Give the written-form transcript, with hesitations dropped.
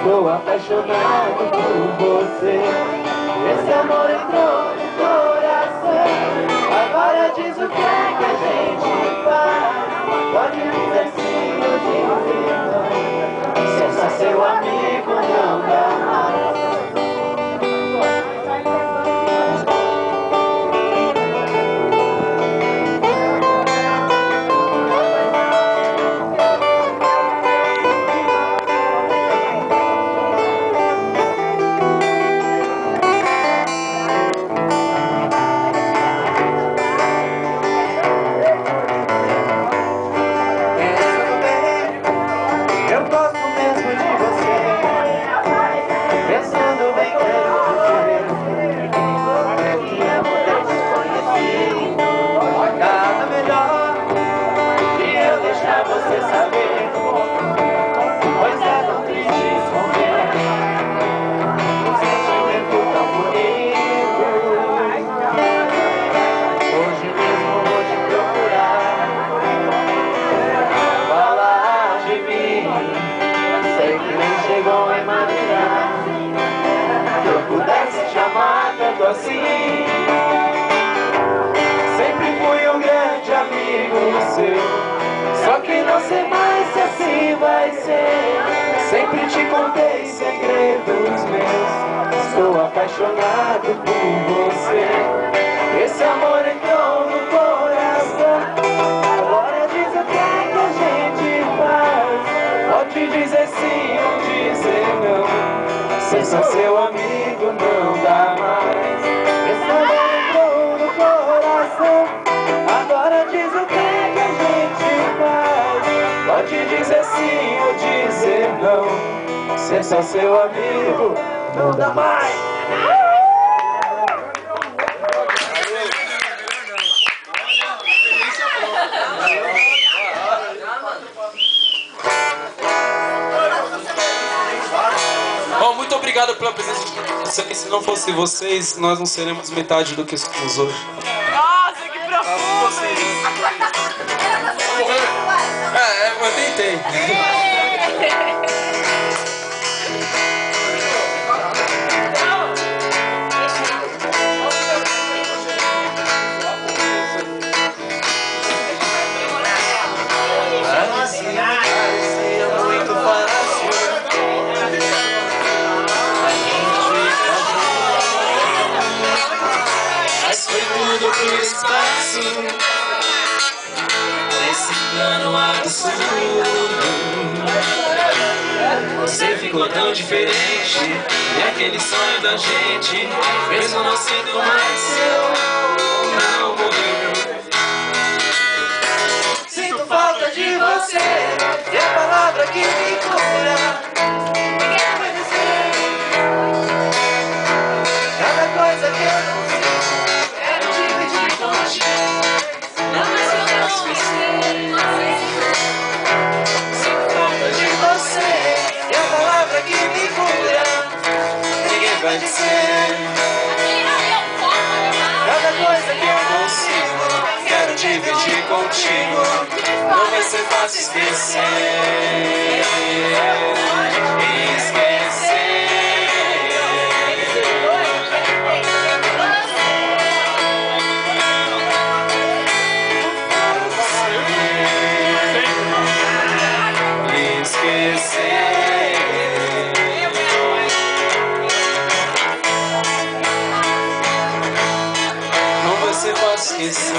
Estou apaixonado por você. Esse amor entrou no coração. Agora diz o que é que a gente faz. Pode dizer sim ou dizer não. Se é só seu amigo, não dá mais. Assim, sempre fui um grande amigo seu, só que não sei mais se assim vai ser. Sempre te contei segredos meus, estou apaixonado por você. Esse amor entrou no coração. Agora diz o que é que a gente faz. Pode dizer sim ou dizer não. Ser só seu amigo não dá mais. Esse amor entrou no coração. Agora diz o que é que a gente faz. Pode dizer sim ou dizer não. Ser só seu amigo não dá mais. Muito obrigado pela presença de vocês. Se não fosse vocês, nós não seremos metade do que somos hoje. Nossa, que profundo! Eu tentei. Nesse plano absurdo, você ficou tão diferente. E aquele sonho da gente, mesmo não sendo mais seu, não morreu. Sinto falta de você, é a palavra que me cura. Ninguém vai dizer cada coisa que eu não sei. Quero dividir contigo. Não mais que eu não esquecer. Sinto falta de você, é a palavra que me cura. Ninguém vai dizer cada coisa que eu consigo. Quero dividir contigo. Não vai ser fácil esquecer. Não vai ser fácil esquecer.